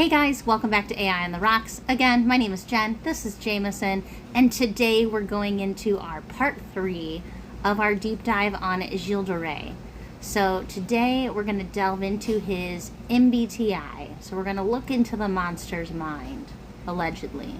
Hey guys, welcome back to AI on the Rocks. Again, my name is Jen, this is Jameson, and today we're going into our part 3 of our deep dive on Gilles de Rais. So today we're going to delve into his MBTI. So we're going to look into the monster's mind, allegedly.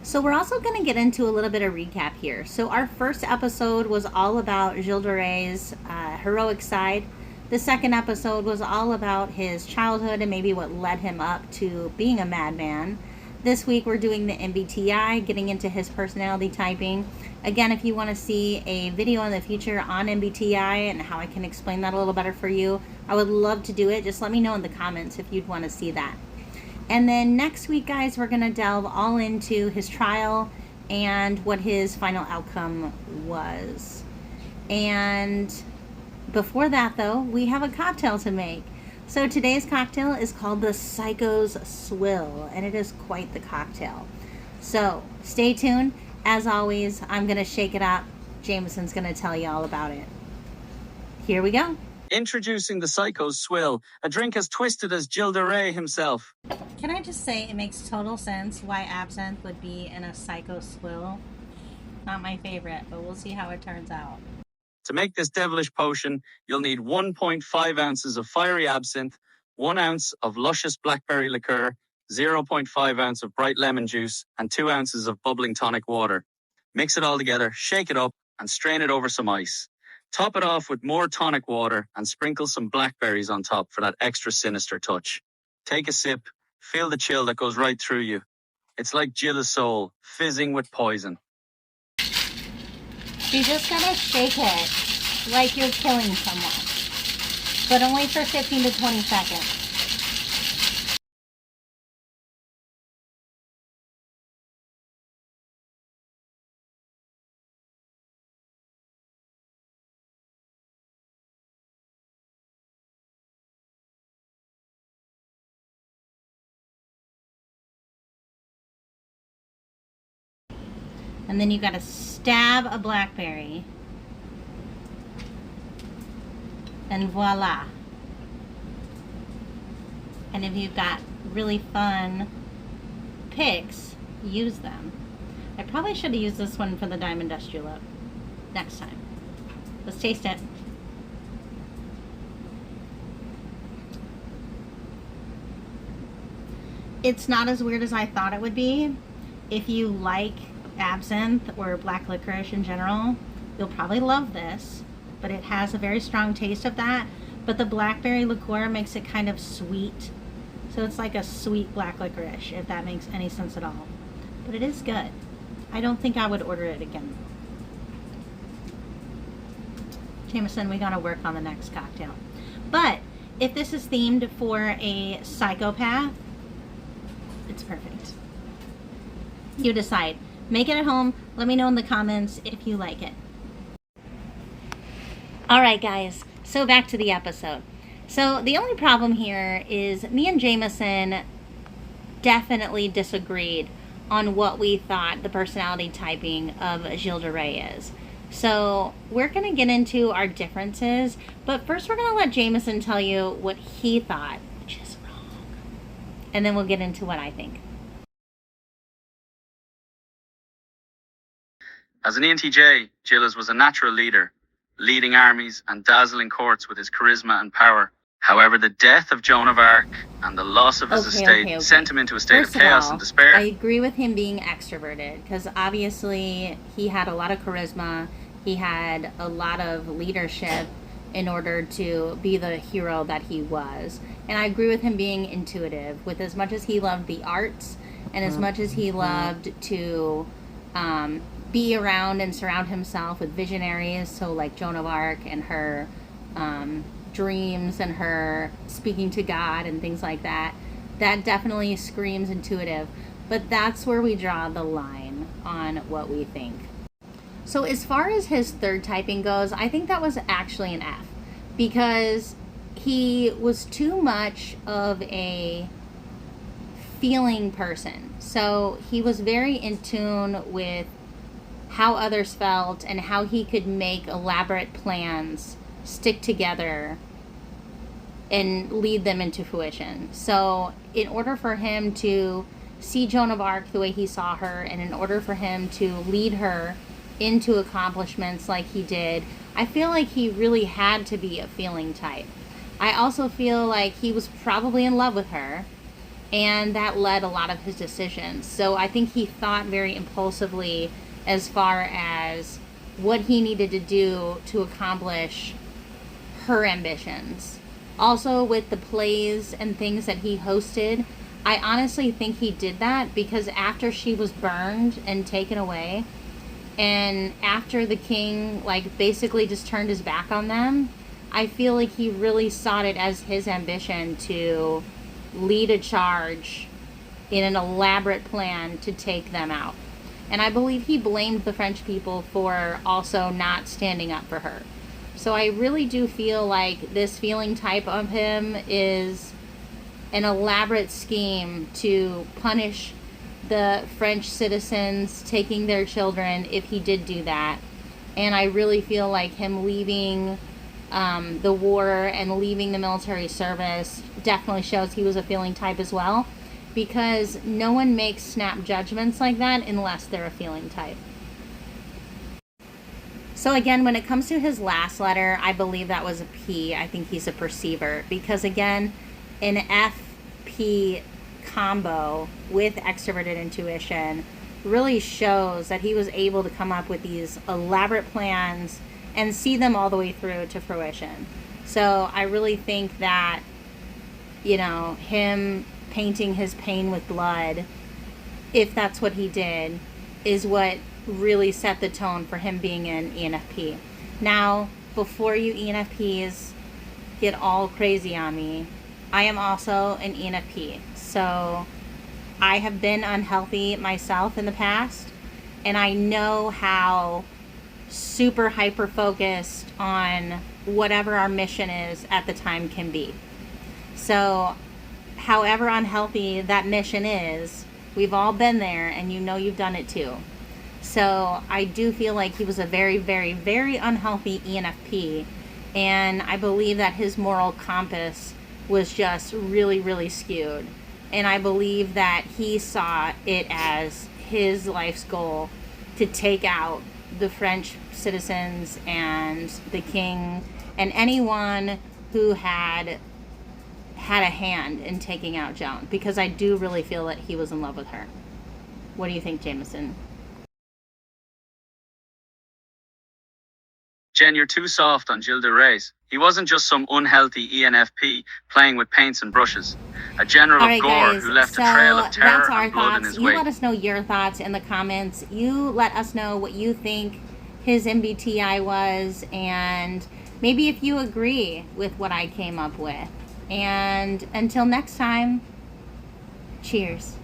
So we're also going to get into a little bit of recap here. So our first episode was all about Gilles de Rais' heroic side. The second episode was all about his childhood and maybe what led him up to being a madman. This week we're doing the MBTI, getting into his personality typing. Again, if you want to see a video in the future on MBTI and how I can explain that a little better for you, I would love to do it. Just let me know in the comments if you'd want to see that. And then next week, guys, we're going to delve all into his trial and what his final outcome was. And before that, though, we have a cocktail to make. So today's cocktail is called the Psycho's Swill, and it is quite the cocktail. So stay tuned. As always, I'm going to shake it up. Jameson's going to tell you all about it. Here we go. Introducing the Psycho's Swill, a drink as twisted as Gilles de Rais himself. Can I just say it makes total sense why absinthe would be in a Psycho Swill? Not my favorite, but we'll see how it turns out. To make this devilish potion, you'll need 1.5 ounces of fiery absinthe, 1 ounce of luscious blackberry liqueur, 0.5 ounce of bright lemon juice, and 2 ounces of bubbling tonic water. Mix it all together, shake it up, and strain it over some ice. Top it off with more tonic water and sprinkle some blackberries on top for that extra sinister touch. Take a sip, feel the chill that goes right through you. It's like Gilles' soul, fizzing with poison. You just gotta shake it like you're killing someone, but only for 15 to 20 seconds. And then you gotta stab a blackberry. And voila. And if you've got really fun picks, use them. I probably should have used this one for the Diamond Dust Julep next time. Let's taste it. It's not as weird as I thought it would be. If you like absinthe or black licorice in general, you'll probably love this, but it has a very strong taste of that. But the blackberry liqueur makes it kind of sweet, so it's like a sweet black licorice, if that makes any sense at all. But it is good. I don't think I would order it again. Jameson, we gotta work on the next cocktail. But if this is themed for a psychopath, it's perfect. You decide. Make it at home. Let me know in the comments if you like it. Alright guys, so back to the episode. So the only problem here is me and Jameson definitely disagreed on what we thought the personality typing of Gilles de Rais is. So we're going to get into our differences, but first we're going to let Jameson tell you what he thought, which is wrong. And then we'll get into what I think. As an ENTJ, Gilles was a natural leader, leading armies and dazzling courts with his charisma and power. However, the death of Joan of Arc and the loss of his estate sent him into a state of chaos and despair. I agree with him being extroverted, because obviously he had a lot of charisma, he had a lot of leadership in order to be the hero that he was. And I agree with him being intuitive, with as much as he loved the arts and as much as he loved to be around and surround himself with visionaries, so like Joan of Arc and her dreams and her speaking to God and things like that. That definitely screams intuitive, but that's where we draw the line on what we think. So as far as his third typing goes, I think that was actually an F, because he was too much of a feeling person. So he was very in tune with how others felt and how he could make elaborate plans stick together and lead them into fruition. So in order for him to see Joan of Arc the way he saw her, and in order for him to lead her into accomplishments like he did, I feel like he really had to be a feeling type. I also feel like he was probably in love with her, and that led a lot of his decisions. So I think he thought very impulsively as far as what he needed to do to accomplish her ambitions. Also, with the plays and things that he hosted, I honestly think he did that because after she was burned and taken away, and after the king like basically just turned his back on them, I feel like he really saw it as his ambition to lead a charge in an elaborate plan to take them out. And I believe he blamed the French people for also not standing up for her. So I really do feel like this feeling type of him is an elaborate scheme to punish the French citizens taking their children if he did do that. And I really feel like him leaving the war and leaving the military service definitely shows he was a feeling type as well, because no one makes snap judgments like that unless they're a feeling type. So again, when it comes to his last letter, I believe that was a P. I think he's a perceiver, because again, an FP combo with extroverted intuition really shows that he was able to come up with these elaborate plans and see them all the way through to fruition. So I really think that, you know, him painting his pain with blood, if that's what he did, is what really set the tone for him being an ENFP. Now, before you ENFPs get all crazy on me, I am also an ENFP. So I have been unhealthy myself in the past, and I know how super hyper focused on whatever our mission is at the time can be. So however unhealthy that mission is, we've all been there, and you know you've done it too. So I do feel like he was a very, very, very unhealthy ENFP, and I believe that his moral compass was just really, really skewed. And I believe that he saw it as his life's goal to take out the French citizens and the king and anyone who had a hand in taking out Joan, because I do really feel that he was in love with her. What do you think, Jameson? Jen, you're too soft on Gilles de Rais. He wasn't just some unhealthy ENFP playing with paints and brushes. A general All right, of gore guys, who left so a trail of terror that's our and blood in thoughts. his You wake. let us know your thoughts in the comments. You let us know what you think his MBTI was, and maybe if you agree with what I came up with. And until next time, cheers.